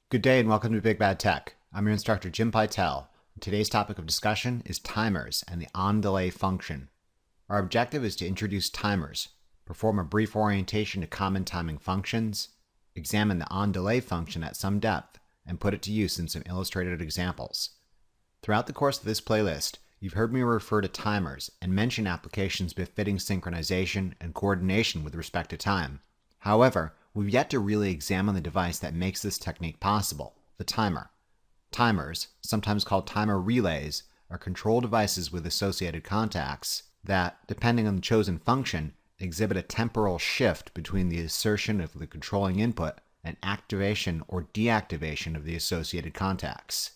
Good day and welcome to Big Bad Tech. I'm your instructor Jim Pytel. Today's topic of discussion is timers and the on-delay function. Our objective is to introduce timers, perform a brief orientation to common timing functions, examine the on-delay function at some depth, and put it to use in some illustrated examples. Throughout the course of this playlist, you've heard me refer to timers and mention applications befitting synchronization and coordination with respect to time. However, we've yet to really examine the device that makes this technique possible, the timer. Timers, sometimes called timer relays, are control devices with associated contacts that, depending on the chosen function, exhibit a temporal shift between the assertion of the controlling input and activation or deactivation of the associated contacts.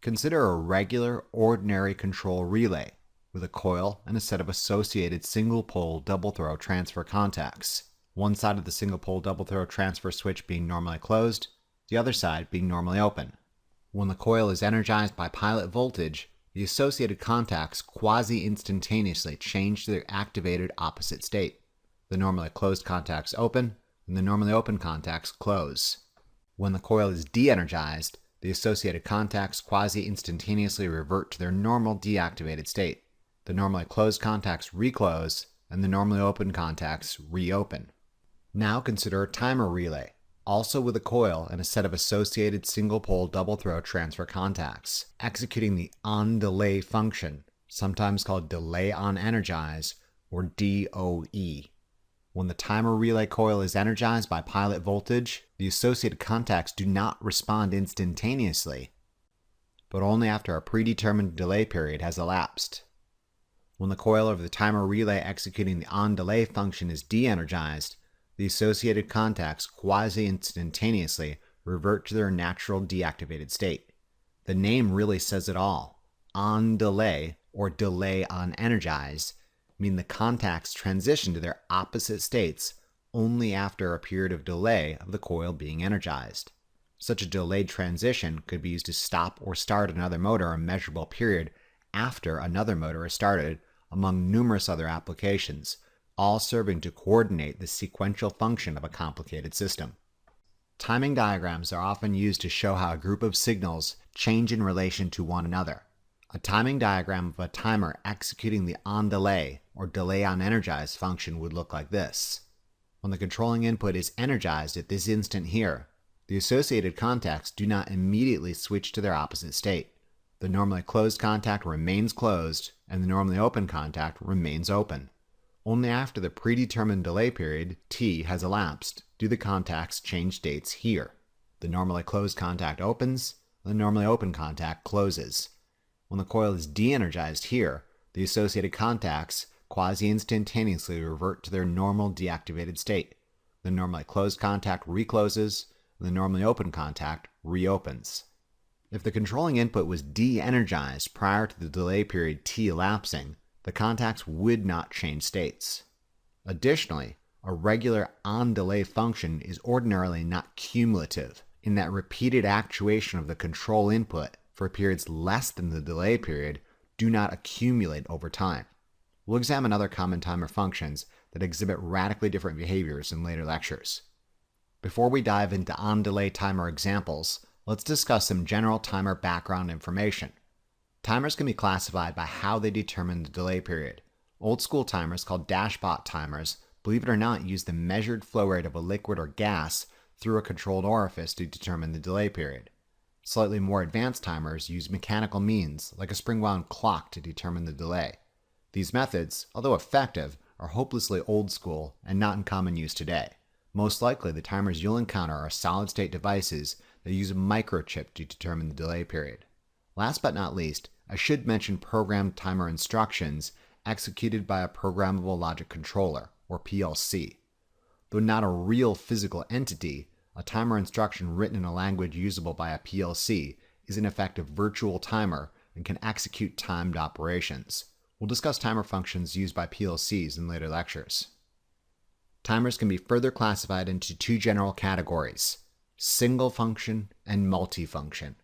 Consider a regular, ordinary control relay with a coil and a set of associated single-pole double-throw transfer contacts. One side of the single-pole double-throw transfer switch being normally closed, the other side being normally open. When the coil is energized by pilot voltage, the associated contacts quasi-instantaneously change to their activated opposite state. The normally closed contacts open, and the normally open contacts close. When the coil is de-energized, the associated contacts quasi-instantaneously revert to their normal deactivated state. The normally closed contacts reclose, and the normally open contacts reopen. Now consider a timer relay, also with a coil and a set of associated single-pole double-throw transfer contacts, executing the on-delay function, sometimes called delay on energize, or DOE. When the timer relay coil is energized by pilot voltage, the associated contacts do not respond instantaneously, but only after a predetermined delay period has elapsed. When the coil of the timer relay executing the on-delay function is de-energized, the associated contacts quasi-instantaneously revert to their natural deactivated state. The name really says it all. On-delay, or delay on energize, mean the contacts transition to their opposite states only after a period of delay of the coil being energized. Such a delayed transition could be used to stop or start another motor a measurable period after another motor is started, among numerous other applications, all serving to coordinate the sequential function of a complicated system. Timing diagrams are often used to show how a group of signals change in relation to one another. A timing diagram of a timer executing the on-delay or delay on energize function would look like this. When the controlling input is energized at this instant here, the associated contacts do not immediately switch to their opposite state. The normally closed contact remains closed, and the normally open contact remains open. Only after the predetermined delay period, T, has elapsed, do the contacts change states here. The normally closed contact opens, and the normally open contact closes. When the coil is de-energized here, the associated contacts quasi-instantaneously revert to their normal deactivated state. The normally closed contact recloses, and the normally open contact reopens. If the controlling input was de-energized prior to the delay period T elapsing, the contacts would not change states. Additionally, a regular on-delay function is ordinarily not cumulative, in that repeated actuation of the control input for periods less than the delay period do not accumulate over time. We'll examine other common timer functions that exhibit radically different behaviors in later lectures. Before we dive into on-delay timer examples, let's discuss some general timer background information. Timers can be classified by how they determine the delay period. Old-school timers, called dashpot timers, believe it or not, use the measured flow rate of a liquid or gas through a controlled orifice to determine the delay period. Slightly more advanced timers use mechanical means, like a spring-wound clock, to determine the delay. These methods, although effective, are hopelessly old-school and not in common use today. Most likely, the timers you'll encounter are solid-state devices that use a microchip to determine the delay period. Last but not least, I should mention programmed timer instructions executed by a programmable logic controller, or PLC. Though not a real physical entity, a timer instruction written in a language usable by a PLC is in effect a virtual timer and can execute timed operations. We'll discuss timer functions used by PLCs in later lectures. Timers can be further classified into two general categories: single function and multifunction.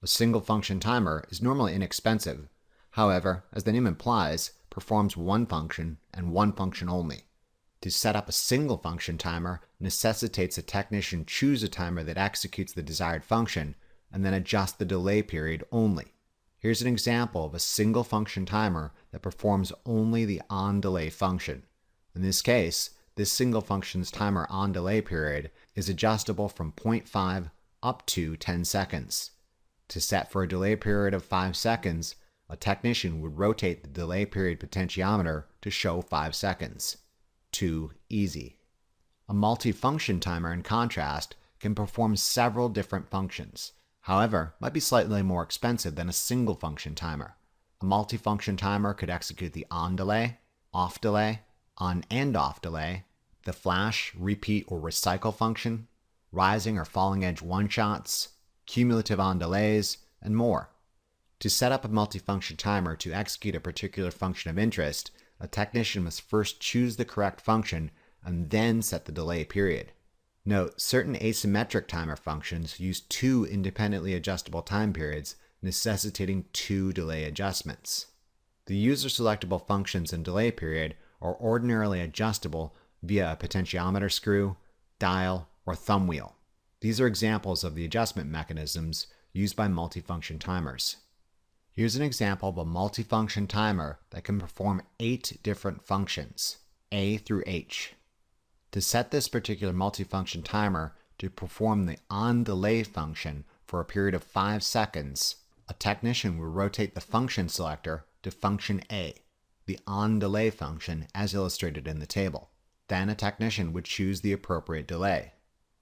A single function timer is normally inexpensive, however, as the name implies, performs one function and one function only. To set up a single function timer necessitates a technician choose a timer that executes the desired function and then adjust the delay period only. Here's an example of a single function timer that performs only the on-delay function. In this case, this single function's timer on-delay period is adjustable from 0.5 up to 10 seconds. To set for a delay period of 5 seconds, a technician would rotate the delay period potentiometer to show 5 seconds. Too easy. A multifunction timer, in contrast, can perform several different functions. However, might be slightly more expensive than a single function timer. A multifunction timer could execute the on delay, on and off delay, the flash, repeat, or recycle function, rising or falling edge one-shots, cumulative on delays, and more. To set up a multifunction timer to execute a particular function of interest, a technician must first choose the correct function and then set the delay period. Note, certain asymmetric timer functions use two independently adjustable time periods, necessitating two delay adjustments. The user-selectable functions and delay period are ordinarily adjustable via a potentiometer screw, dial, or thumb wheel. These are examples of the adjustment mechanisms used by multifunction timers. Here's an example of a multifunction timer that can perform 8 different functions, A through H. To set this particular multifunction timer to perform the on-delay function for a period of 5 seconds, a technician will rotate the function selector to function A, the on-delay function as illustrated in the table. Then a technician would choose the appropriate delay.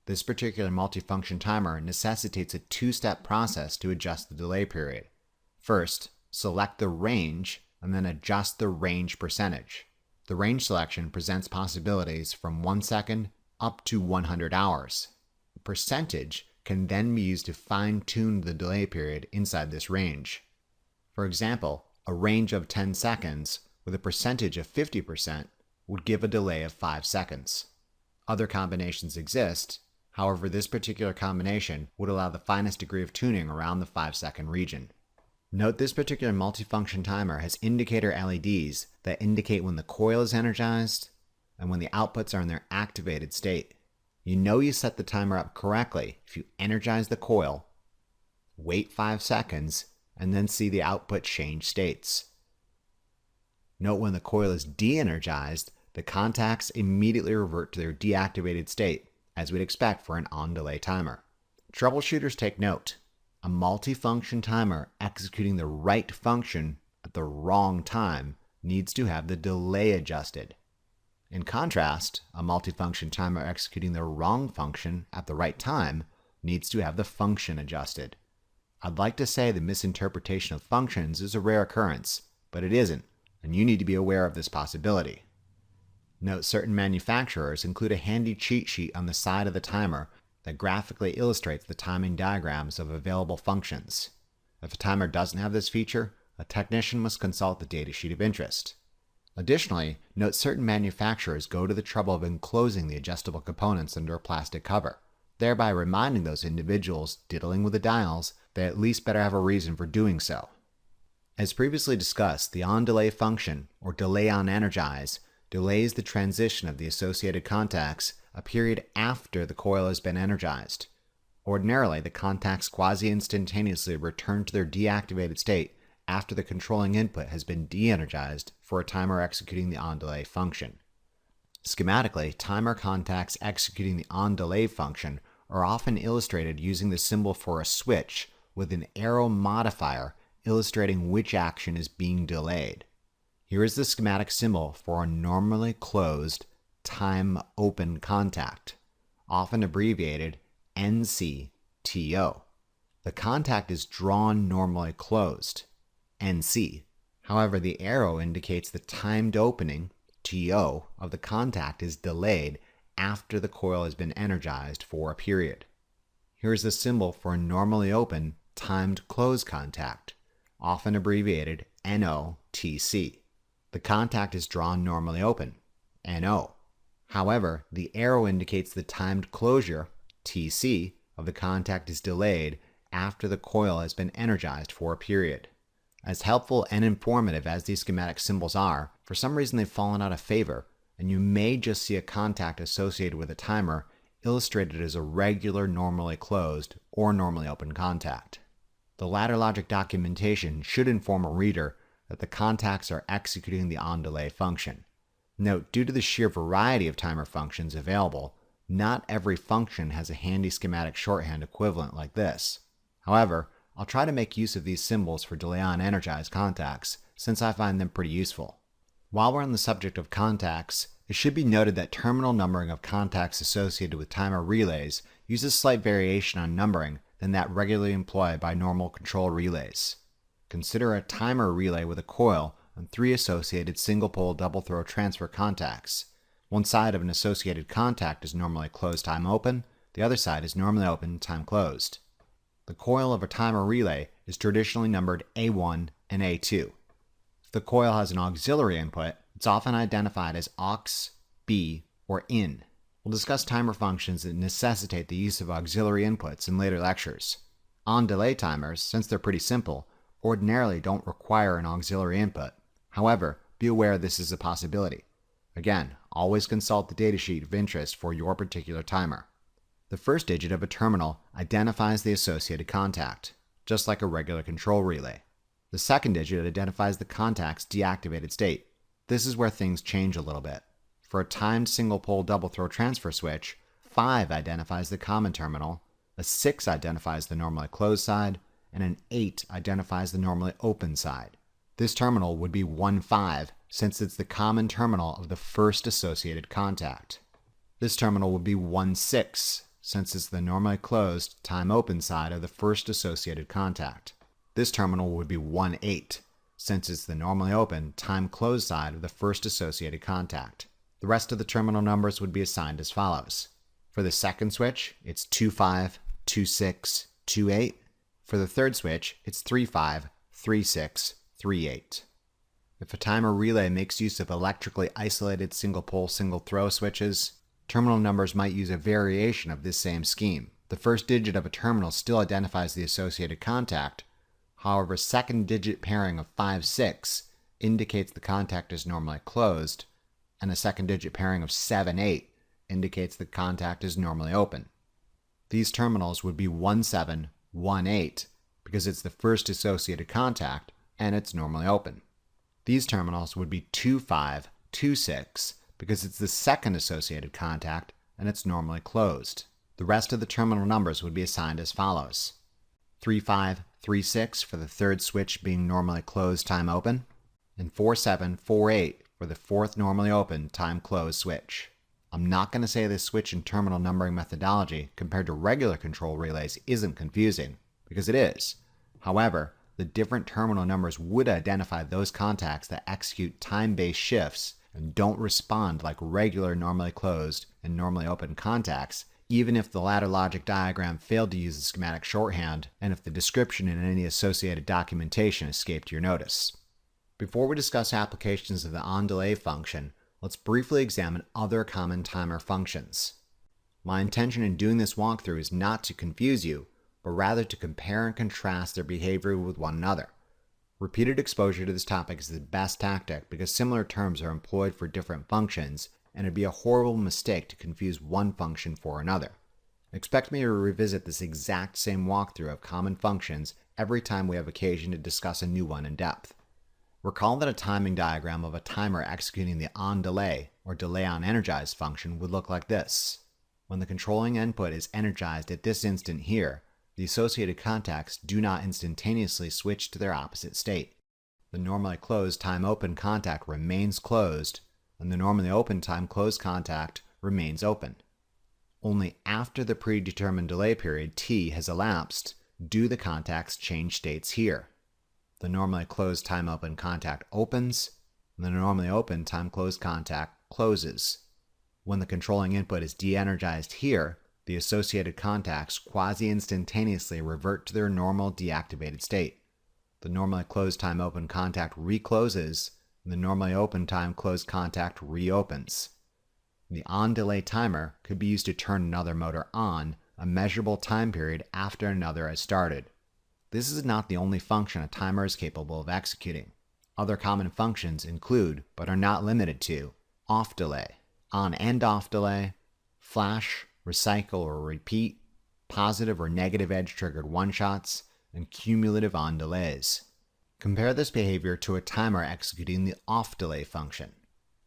This particular multifunction timer necessitates a two-step process to adjust the delay period. First, select the range and then adjust the range percentage. The range selection presents possibilities from 1 second up to 100 hours. The percentage can then be used to fine-tune the delay period inside this range. For example, a range of 10 seconds with a percentage of 50% would give a delay of 5 seconds. Other combinations exist, however this particular combination would allow the finest degree of tuning around the 5-second region. Note this particular multifunction timer has indicator LEDs that indicate when the coil is energized and when the outputs are in their activated state. You know you set the timer up correctly if you energize the coil, wait 5 seconds, and then see the output change states. Note when the coil is de-energized, the contacts immediately revert to their deactivated state, as we'd expect for an on-delay timer. Troubleshooters take note. A multifunction timer executing the right function at the wrong time needs to have the delay adjusted. In contrast, a multifunction timer executing the wrong function at the right time needs to have the function adjusted. I'd like to say the misinterpretation of functions is a rare occurrence, but it isn't, and you need to be aware of this possibility. Note certain manufacturers include a handy cheat sheet on the side of the timer that graphically illustrates the timing diagrams of available functions. If a timer doesn't have this feature, a technician must consult the datasheet of interest. Additionally, note certain manufacturers go to the trouble of enclosing the adjustable components under a plastic cover, thereby reminding those individuals diddling with the dials they at least better have a reason for doing so. As previously discussed, the on-delay function, or delay on energize, delays the transition of the associated contacts a period after the coil has been energized. Ordinarily, the contacts quasi-instantaneously return to their deactivated state after the controlling input has been de-energized for a timer executing the on-delay function. Schematically, timer contacts executing the on-delay function are often illustrated using the symbol for a switch with an arrow modifier illustrating which action is being delayed. Here is the schematic symbol for a normally closed time open contact, often abbreviated NC-TO. The contact is drawn normally closed, NC. However, the arrow indicates the timed opening, TO, of the contact is delayed after the coil has been energized for a period. Here is the symbol for a normally open timed close contact, often abbreviated NO-TC. The contact is drawn normally open, NO. However, the arrow indicates the timed closure, TC, of the contact is delayed after the coil has been energized for a period. As helpful and informative as these schematic symbols are, for some reason they've fallen out of favor, and you may just see a contact associated with a timer illustrated as a regular normally closed or normally open contact. The ladder logic documentation should inform a reader that the contacts are executing the onDelay function. Note, due to the sheer variety of timer functions available, not every function has a handy schematic shorthand equivalent like this. However, I'll try to make use of these symbols for delay on energize contacts, since I find them pretty useful. While we're on the subject of contacts, it should be noted that terminal numbering of contacts associated with timer relays uses slight variation on numbering than that regularly employed by normal control relays. Consider a timer relay with a coil and 3 associated single-pole double-throw transfer contacts. One side of an associated contact is normally closed time open, the other side is normally open time closed. The coil of a timer relay is traditionally numbered A1 and A2. If the coil has an auxiliary input, it's often identified as aux, B, or in. We'll discuss timer functions that necessitate the use of auxiliary inputs in later lectures. On-delay timers, since they're pretty simple, ordinarily don't require an auxiliary input. However, be aware this is a possibility. Again, always consult the datasheet of interest for your particular timer. The first digit of a terminal identifies the associated contact, just like a regular control relay. The second digit identifies the contact's deactivated state. This is where things change a little bit. For a timed single-pole double-throw transfer switch, 5 identifies the common terminal, a 6 identifies the normally closed side, and an 8 identifies the normally open side. This terminal would be 1-5 since it's the common terminal of the first associated contact. This terminal would be 1-6 since it's the normally closed time open side of the first associated contact. This terminal would be 1-8 since it's the normally open time closed side of the first associated contact. The rest of the terminal numbers would be assigned as follows. For the second switch, it's 2-5, 2-6, 2-8. For the third switch, it's 3-5, 3-6, 3-8. If a timer relay makes use of electrically isolated single-pole, single-throw switches, terminal numbers might use a variation of this same scheme. The first digit of a terminal still identifies the associated contact. However, second digit pairing of 5-6 indicates the contact is normally closed, and a second digit pairing of 7-8 indicates the contact is normally open. These terminals would be 1-7, 1-8 because it's the first associated contact and it's normally open. These terminals would be 2-5, 2-6 because it's the second associated contact and it's normally closed. The rest of the terminal numbers would be assigned as follows. 3-5, 3-6 for the third switch being normally closed time open, and 4-7, 4-8 for the fourth normally open time closed switch. I'm not going to say this switch and terminal numbering methodology compared to regular control relays isn't confusing, because it is. However, the different terminal numbers would identify those contacts that execute time-based shifts and don't respond like regular normally closed and normally open contacts, even if the ladder logic diagram failed to use the schematic shorthand and if the description in any associated documentation escaped your notice. Before we discuss applications of the onDelay function, let's briefly examine other common timer functions. My intention in doing this walkthrough is not to confuse you, but rather to compare and contrast their behavior with one another. Repeated exposure to this topic is the best tactic because similar terms are employed for different functions, and it'd be a horrible mistake to confuse one function for another. Expect me to revisit this exact same walkthrough of common functions every time we have occasion to discuss a new one in depth. Recall that a timing diagram of a timer executing the onDelay or delay on energize function would look like this. When the controlling input is energized at this instant here, the associated contacts do not instantaneously switch to their opposite state. The normally closed time open contact remains closed, and the normally open time closed contact remains open. Only after the predetermined delay period T has elapsed do the contacts change states here. The normally closed time open contact opens, and the normally open time closed contact closes. When the controlling input is de-energized here, the associated contacts quasi-instantaneously revert to their normal deactivated state. The normally closed time open contact recloses, and the normally open time closed contact reopens. The on-delay timer could be used to turn another motor on a measurable time period after another has started. This is not the only function a timer is capable of executing. Other common functions include, but are not limited to, off delay, on and off delay, flash, recycle or repeat, positive or negative edge-triggered one-shots, and cumulative on delays. Compare this behavior to a timer executing the off delay function.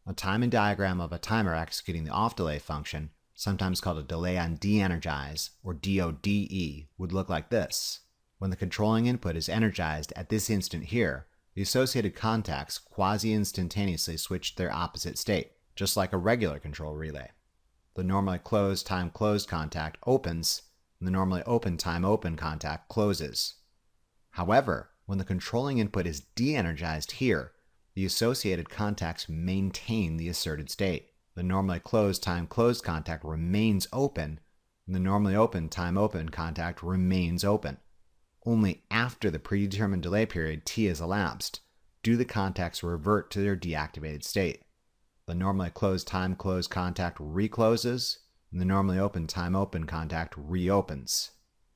A timing diagram of a timer executing the off delay function, sometimes called a delay on de-energize or DODE, would look like this. When the controlling input is energized at this instant here, the associated contacts quasi-instantaneously switch to their opposite state, just like a regular control relay. The normally closed time closed contact opens, and the normally open time open contact closes. However, when the controlling input is de-energized here, the associated contacts maintain the asserted state. The normally closed time closed contact remains open, and the normally open time open contact remains open. Only after the predetermined delay period T has elapsed do the contacts revert to their deactivated state. The normally closed time closed contact recloses, and the normally open time open contact reopens.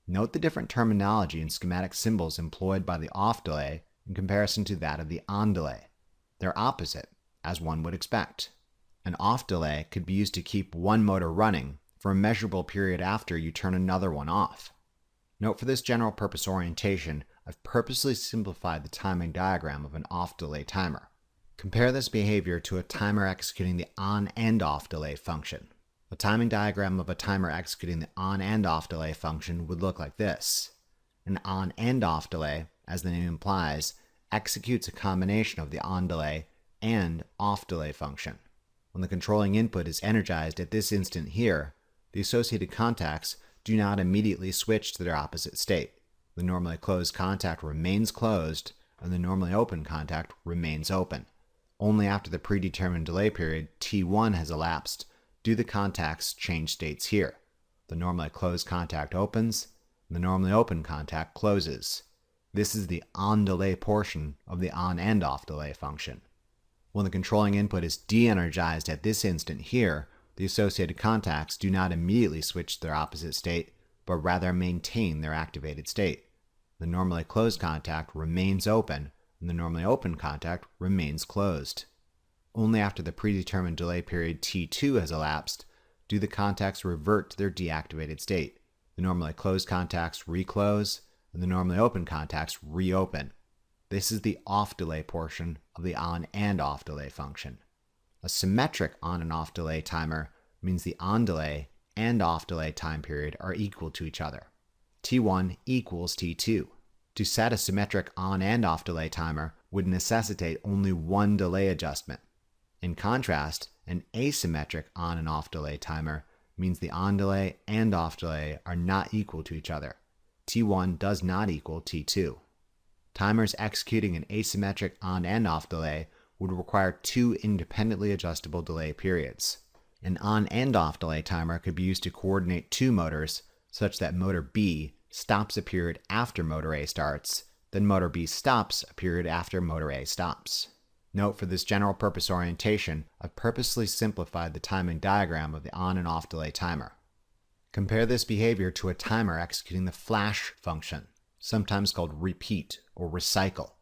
Note the different terminology and schematic symbols employed by the off delay in comparison to that of the on delay. They're opposite, as one would expect. An off delay could be used to keep one motor running for a measurable period after you turn another one off. Note for this general purpose orientation, I've purposely simplified the timing diagram of an off delay timer. Compare this behavior to a timer executing the on and off delay function. A timing diagram of a timer executing the on and off delay function would look like this. An on and off delay, as the name implies, executes a combination of the on delay and off delay function. When the controlling input is energized at this instant here, the associated contacts do not immediately switch to their opposite state. The normally closed contact remains closed, and the normally open contact remains open. Only after the predetermined delay period T1 has elapsed do the contacts change states here. The normally closed contact opens, and the normally open contact closes. This is the on delay portion of the on and off delay function. When the controlling input is de-energized at this instant here, the associated contacts do not immediately switch to their opposite state, but rather maintain their activated state. The normally closed contact remains open, and the normally open contact remains closed. Only after the predetermined delay period T2 has elapsed do the contacts revert to their deactivated state. The normally closed contacts reclose, and the normally open contacts reopen. This is the off delay portion of the on and off delay function. A symmetric on and off delay timer means the on delay and off delay time period are equal to each other. T1 equals T2. To set a symmetric on and off delay timer would necessitate only one delay adjustment. In contrast, an asymmetric on and off delay timer means the on delay and off delay are not equal to each other. T1 does not equal T2. Timers executing an asymmetric on and off delay would require two independently adjustable delay periods. An on and off delay timer could be used to coordinate two motors such that motor B stops a period after motor A starts, then motor B stops a period after motor A stops. Note for this general purpose orientation, I've purposely simplified the timing diagram of the on and off delay timer. Compare this behavior to a timer executing the flash function, sometimes called repeat or recycle.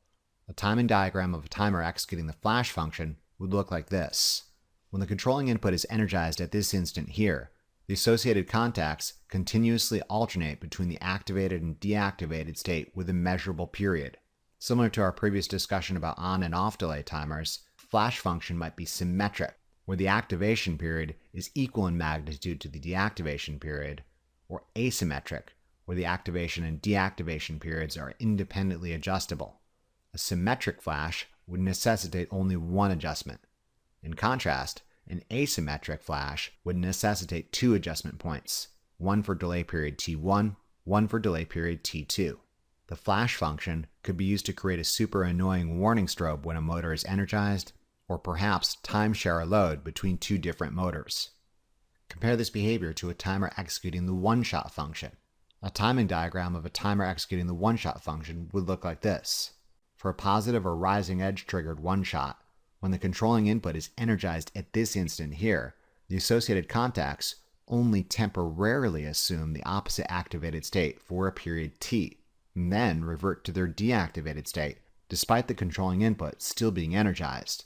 A timing diagram of a timer executing the flash function would look like this. When the controlling input is energized at this instant here, the associated contacts continuously alternate between the activated and deactivated state with a measurable period. Similar to our previous discussion about on and off delay timers, flash function might be symmetric, where the activation period is equal in magnitude to the deactivation period, or asymmetric, where the activation and deactivation periods are independently adjustable. A symmetric flash would necessitate only one adjustment. In contrast, an asymmetric flash would necessitate two adjustment points, one for delay period T1, one for delay period T2. The flash function could be used to create a super annoying warning strobe when a motor is energized, or perhaps timeshare a load between two different motors. Compare this behavior to a timer executing the OneShot function. A timing diagram of a timer executing the OneShot function would look like this. For a positive or rising edge triggered OneShot, when the controlling input is energized at this instant here, the associated contacts only temporarily assume the opposite activated state for a period T, and then revert to their deactivated state, despite the controlling input still being energized.